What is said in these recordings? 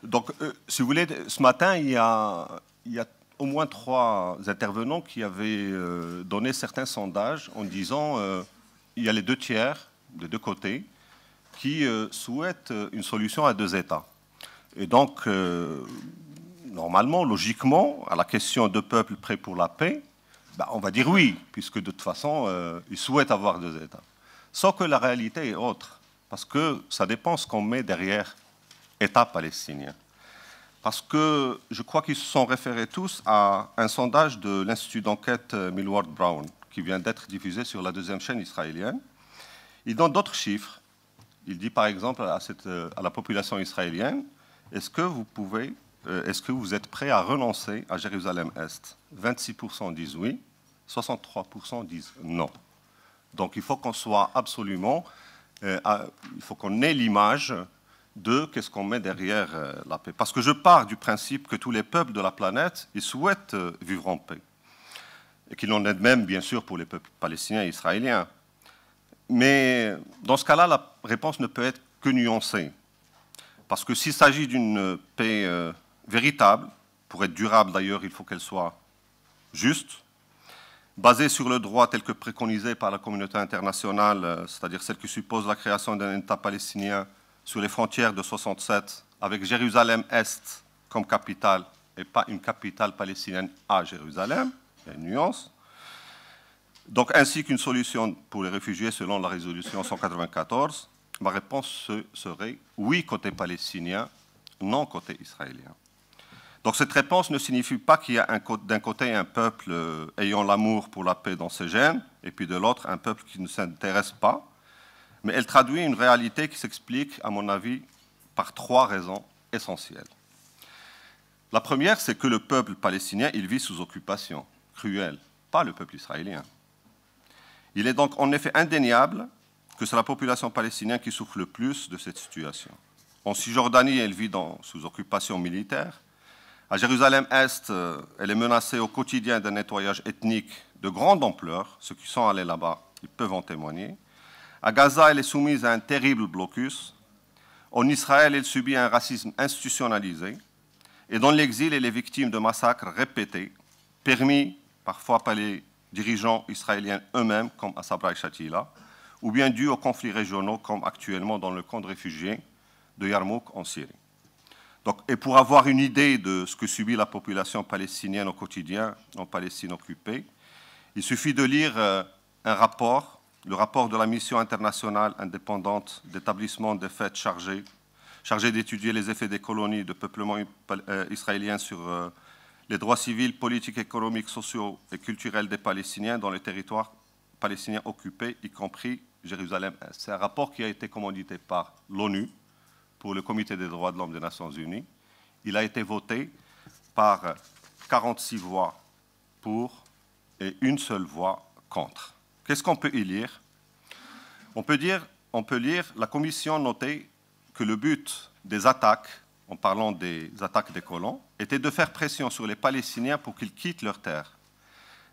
Donc, si vous voulez, ce matin, il y a au moins 3 intervenants qui avaient donné certains sondages en disant il y a les 2 tiers, des 2 côtés, qui souhaitent une solution à 2 États. Et donc, normalement, logiquement, à la question 2 peuples prêts pour la paix, ben, on va dire oui, puisque de toute façon, ils souhaitent avoir 2 États. Sauf que la réalité est autre, parce que ça dépend ce qu'on met derrière État palestinien. Parce que je crois qu'ils se sont référés tous à un sondage de l'Institut d'enquête Millward Brown, qui vient d'être diffusé sur la 2e chaîne israélienne. Il donne d'autres chiffres. Il dit par exemple à la population israélienne, est-ce que vous êtes prêts à renoncer à Jérusalem-Est? 26% disent oui, 63% disent non. Donc il faut qu'on soit absolument, il faut qu'on ait l'image de qu'est-ce qu'on met derrière la paix. Parce que je pars du principe que tous les peuples de la planète, ils souhaitent vivre en paix. Et qu'il en est même, bien sûr, pour les peuples palestiniens et israéliens. Mais dans ce cas-là, la réponse ne peut être que nuancée. Parce que s'il s'agit d'une paix véritable, pour être durable d'ailleurs, il faut qu'elle soit juste, basée sur le droit tel que préconisé par la communauté internationale, c'est-à-dire celle qui suppose la création d'un État palestinien sur les frontières de 1967, avec Jérusalem-Est comme capitale, et pas une capitale palestinienne à Jérusalem, il y a une nuance. Donc, ainsi qu'une solution pour les réfugiés selon la résolution 194, ma réponse serait oui côté palestinien, non côté israélien. Donc cette réponse ne signifie pas qu'il y a d'un côté un peuple ayant l'amour pour la paix dans ses gènes, et puis de l'autre un peuple qui ne s'intéresse pas, mais elle traduit une réalité qui s'explique, à mon avis, par 3 raisons essentielles. La première, c'est que le peuple palestinien, il vit sous occupation cruelle, pas le peuple israélien. Il est donc en effet indéniable que c'est la population palestinienne qui souffre le plus de cette situation. En Cisjordanie, elle vit sous occupation militaire. À Jérusalem-Est, elle est menacée au quotidien d'un nettoyage ethnique de grande ampleur. Ceux qui sont allés là-bas, ils peuvent en témoigner. À Gaza, elle est soumise à un terrible blocus. En Israël, elle subit un racisme institutionnalisé. Et dans l'exil, elle est victime de massacres répétés, permis parfois par les dirigeants israéliens eux-mêmes, comme à Sabra et Shatila, ou bien dus aux conflits régionaux, comme actuellement dans le camp de réfugiés de Yarmouk en Syrie. Donc, et pour avoir une idée de ce que subit la population palestinienne au quotidien en Palestine occupée, il suffit de lire un rapport, le rapport de la mission internationale indépendante d'établissement des faits chargée d'étudier les effets des colonies de peuplement israélien sur les droits civils, politiques, économiques, sociaux et culturels des Palestiniens dans les territoires palestiniens occupés, y compris Jérusalem-Est. C'est un rapport qui a été commandité par l'ONU pour le Comité des droits de l'homme des Nations Unies. Il a été voté par 46 voix pour et une seule voix contre. Qu'est-ce qu'on peut y lire? On peut lire la commission noter que le but des attaques, en parlant des attaques des colons, était de faire pression sur les Palestiniens pour qu'ils quittent leurs terres.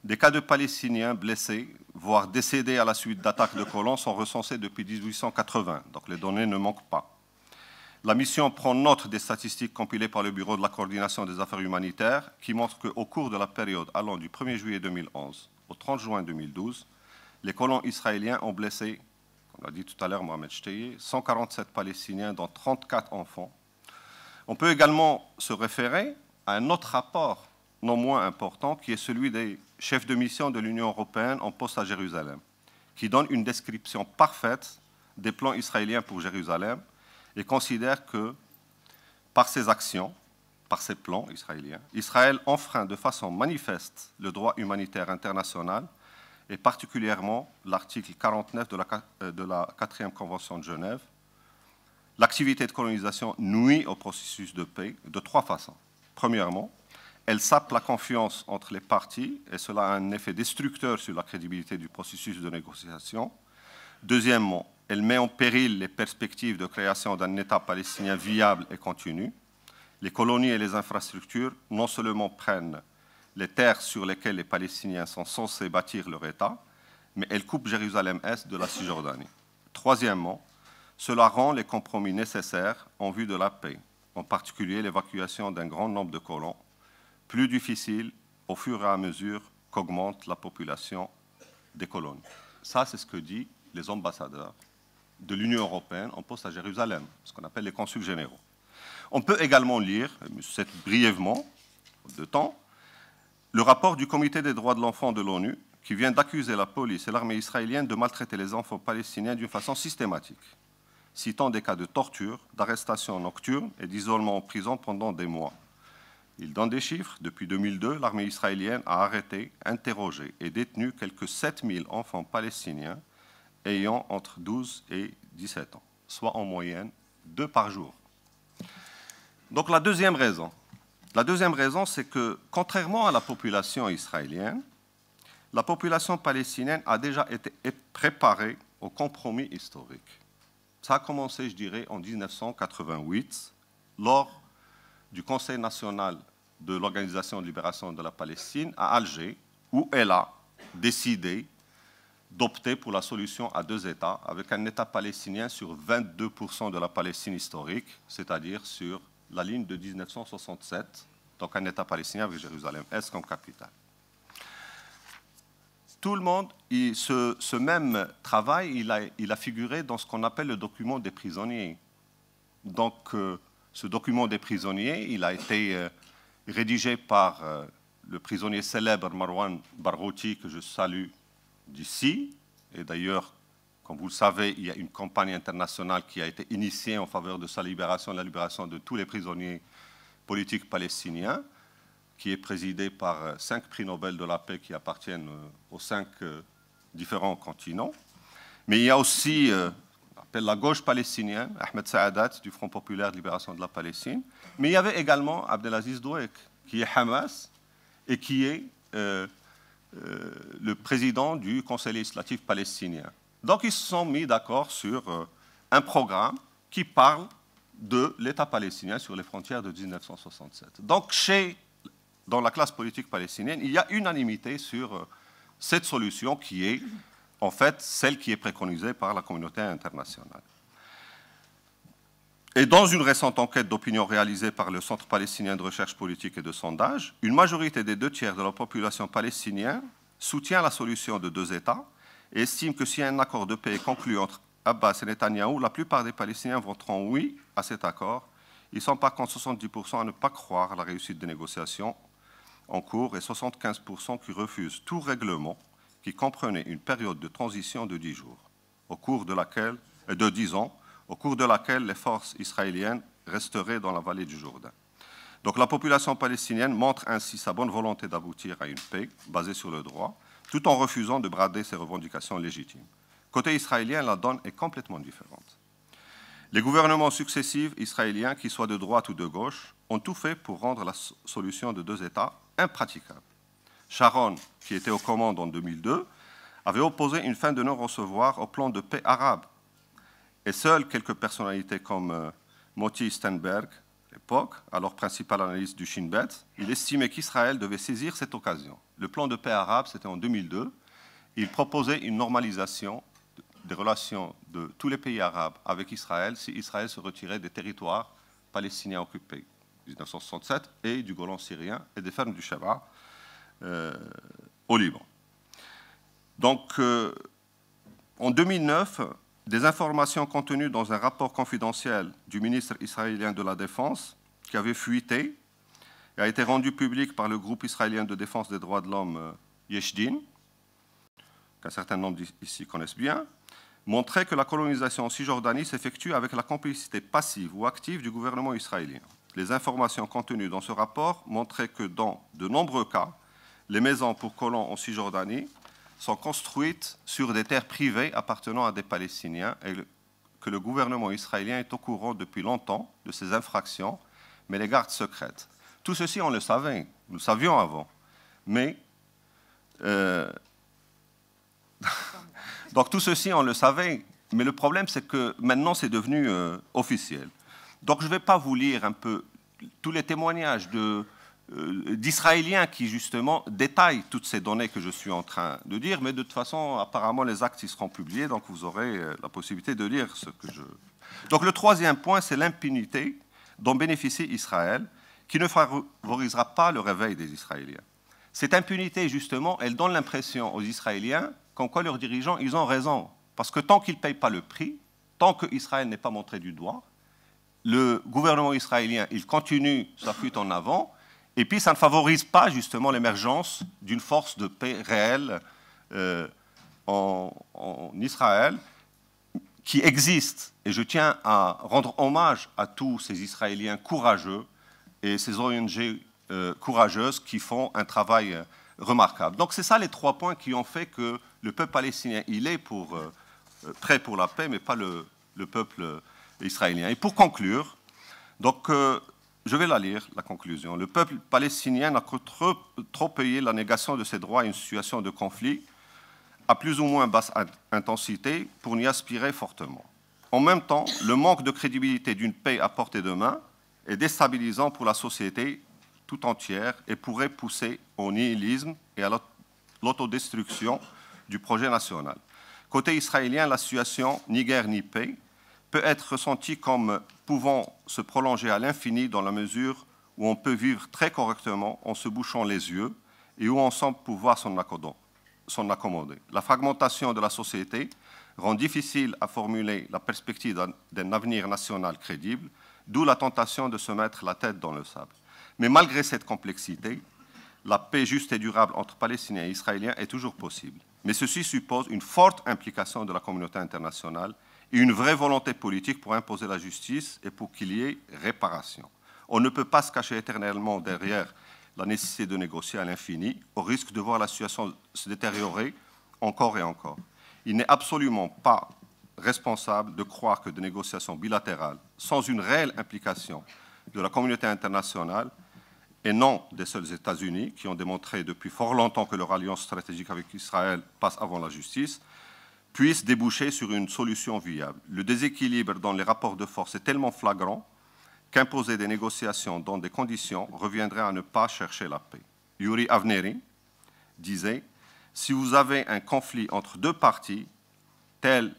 Des cas de Palestiniens blessés, voire décédés à la suite d'attaques de colons, sont recensés depuis 1880, donc les données ne manquent pas. La mission prend note des statistiques compilées par le Bureau de la coordination des affaires humanitaires qui montrent qu'au cours de la période allant du 1er juillet 2011 au 30 juin 2012, les colons israéliens ont blessé, on l'a dit tout à l'heure, Mohamed Shteye, 147 Palestiniens, dont 34 enfants. On peut également se référer à un autre rapport, non moins important, qui est celui des chefs de mission de l'Union européenne en poste à Jérusalem, qui donne une description parfaite des plans israéliens pour Jérusalem et considère que, par ses actions, par ses plans israéliens, Israël enfreint de façon manifeste le droit humanitaire international et particulièrement l'article 49 de la 4e Convention de Genève. L'activité de colonisation nuit au processus de paix de 3 façons. Premièrement, elle sape la confiance entre les parties et cela a un effet destructeur sur la crédibilité du processus de négociation. Deuxièmement, elle met en péril les perspectives de création d'un État palestinien viable et continu. Les colonies et les infrastructures non seulement prennent les terres sur lesquelles les Palestiniens sont censés bâtir leur État, mais elles coupent Jérusalem-Est de la Cisjordanie. Troisièmement, cela rend les compromis nécessaires en vue de la paix. en particulier l'évacuation d'un grand nombre de colons, plus difficile au fur et à mesure qu'augmente la population des colonies. Ça, c'est ce que disent les ambassadeurs de l'Union européenne en poste à Jérusalem, ce qu'on appelle les consuls généraux. On peut également lire, brièvement, de temps, le rapport du Comité des droits de l'enfant de l'ONU qui vient d'accuser la police et l'armée israélienne de maltraiter les enfants palestiniens d'une façon systématique, citant des cas de torture, d'arrestation nocturne et d'isolement en prison pendant des mois. Il donne des chiffres. Depuis 2002, l'armée israélienne a arrêté, interrogé et détenu quelques 7000 enfants palestiniens ayant entre 12 et 17 ans, soit en moyenne 2 par jour. Donc la deuxième raison, c'est que, contrairement à la population israélienne, la population palestinienne a déjà été préparée au compromis historique. Ça a commencé, je dirais, en 1988, lors du Conseil national de l'Organisation de libération de la Palestine à Alger, où elle a décidé d'opter pour la solution à 2 États, avec un État palestinien sur 22% de la Palestine historique, c'est-à-dire sur la ligne de 1967, donc un État palestinien avec Jérusalem-Est comme capitale. Tout le monde, ce même travail, il a figuré dans ce qu'on appelle le document des prisonniers. Donc, ce document des prisonniers, il a été rédigé par le prisonnier célèbre Marwan Barghouti, que je salue d'ici. Et d'ailleurs, comme vous le savez, il y a une campagne internationale qui a été initiée en faveur de sa libération, la libération de tous les prisonniers politiques palestiniens, qui est présidée par 5 prix Nobel de la paix qui appartiennent aux 5 différents continents. Mais il y a aussi la gauche palestinienne, Ahmed Saadat, du Front populaire de libération de la Palestine. Mais il y avait également Abdelaziz Douek, qui est Hamas et qui est le président du Conseil législatif palestinien. Donc ils se sont mis d'accord sur un programme qui parle de l'État palestinien sur les frontières de 1967. Donc dans la classe politique palestinienne, il y a unanimité sur cette solution qui est en fait celle qui est préconisée par la communauté internationale. Et dans une récente enquête d'opinion réalisée par le Centre palestinien de recherche politique et de sondage, une majorité des 2/3 de la population palestinienne soutient la solution de 2 États et estime que si un accord de paix est conclu entre Abbas et Netanyahou, la plupart des Palestiniens voteront oui à cet accord. Ils sont par contre 70% à ne pas croire à la réussite des négociations en cours et 75% qui refusent tout règlement qui comprenait une période de transition de 10 jours, de 10 ans, au cours de laquelle les forces israéliennes resteraient dans la vallée du Jourdain. Donc la population palestinienne montre ainsi sa bonne volonté d'aboutir à une paix basée sur le droit, tout en refusant de brader ses revendications légitimes. Côté israélien, la donne est complètement différente. Les gouvernements successifs israéliens, qu'ils soient de droite ou de gauche, ont tout fait pour rendre la solution de 2 États impraticable. Sharon, qui était aux commandes en 2002, avait opposé une fin de non-recevoir au plan de paix arabe. Et seules quelques personnalités comme Moti Steinberg, à l'époque, alors principal analyste du Shin Bet, il estimait qu'Israël devait saisir cette occasion. Le plan de paix arabe, c'était en 2002. Il proposait une normalisation des relations de tous les pays arabes avec Israël si Israël se retirait des territoires palestiniens occupés en 1967 et du Golan syrien et des fermes du Sheba au Liban. Donc, en 2009, des informations contenues dans un rapport confidentiel du ministre israélien de la Défense qui avait fuité et a été rendu public par le groupe israélien de défense des droits de l'homme Yesh Din, qu'un certain nombre ici connaissent bien, montrait que la colonisation en Cisjordanie s'effectue avec la complicité passive ou active du gouvernement israélien. Les informations contenues dans ce rapport montraient que dans de nombreux cas, les maisons pour colons en Cisjordanie sont construites sur des terres privées appartenant à des Palestiniens et que le gouvernement israélien est au courant depuis longtemps de ces infractions, mais les garde secrètes. Tout ceci, on le savait, nous le savions avant. Mais donc tout ceci, on le savait, mais le problème, c'est que maintenant, c'est devenu officiel. Donc je ne vais pas vous lire un peu tous les témoignages d'Israéliens qui, justement, détaillent toutes ces données que je suis en train de dire, mais de toute façon, apparemment, les actes ils seront publiés, donc vous aurez la possibilité de lire ce que je... Donc le troisième point, c'est l'impunité dont bénéficie Israël, qui ne favorisera pas le réveil des Israéliens. Cette impunité, justement, elle donne l'impression aux Israéliens qu'en quoi leurs dirigeants, ils ont raison. Parce que tant qu'ils ne payent pas le prix, tant qu'Israël n'est pas montré du doigt, le gouvernement israélien, il continue sa fuite en avant, et puis ça ne favorise pas, justement, l'émergence d'une force de paix réelle en Israël, qui existe. Et je tiens à rendre hommage à tous ces Israéliens courageux et ces ONG courageuses qui font un travail remarquable. Donc c'est ça les 3 points qui ont fait que le peuple palestinien, il est prêt pour la paix, mais pas le peuple israélien. Et pour conclure, donc, je vais la lire, la conclusion. Le peuple palestinien n'a que trop payé la négation de ses droits à une situation de conflit à plus ou moins basse intensité pour n'y aspirer fortement. En même temps, le manque de crédibilité d'une paix à portée de main est déstabilisant pour la société tout entière et pourrait pousser au nihilisme et à l'autodestruction du projet national. Côté israélien, la situation ni guerre ni paix peut être ressentie comme pouvant se prolonger à l'infini dans la mesure où on peut vivre très correctement en se bouchant les yeux et où on semble pouvoir s'en accommoder. La fragmentation de la société rend difficile à formuler la perspective d'un avenir national crédible, d'où la tentation de se mettre la tête dans le sable. Mais malgré cette complexité, la paix juste et durable entre Palestiniens et Israéliens est toujours possible. Mais ceci suppose une forte implication de la communauté internationale et une vraie volonté politique pour imposer la justice et pour qu'il y ait réparation. On ne peut pas se cacher éternellement derrière la nécessité de négocier à l'infini, au risque de voir la situation se détériorer encore et encore. Il n'est absolument pas responsable de croire que des négociations bilatérales, sans une réelle implication de la communauté internationale, et non des seuls États-Unis, qui ont démontré depuis fort longtemps que leur alliance stratégique avec Israël passe avant la justice, puissent déboucher sur une solution viable. Le déséquilibre dans les rapports de force est tellement flagrant qu'imposer des négociations dans des conditions reviendrait à ne pas chercher la paix. Yuri Avneri disait « Si vous avez un conflit entre 2 parties, tel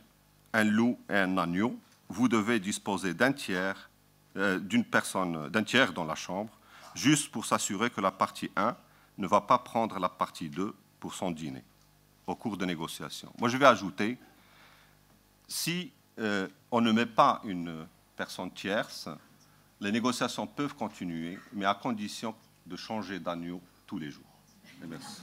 un loup et un agneau, vous devez disposer d'un tiers dans la chambre, juste pour s'assurer que la partie 1 ne va pas prendre la partie 2 pour son dîner au cours de négociations. » Moi, je vais ajouter, si on ne met pas une personne tierce, les négociations peuvent continuer, mais à condition de changer d'agneau tous les jours. Et merci.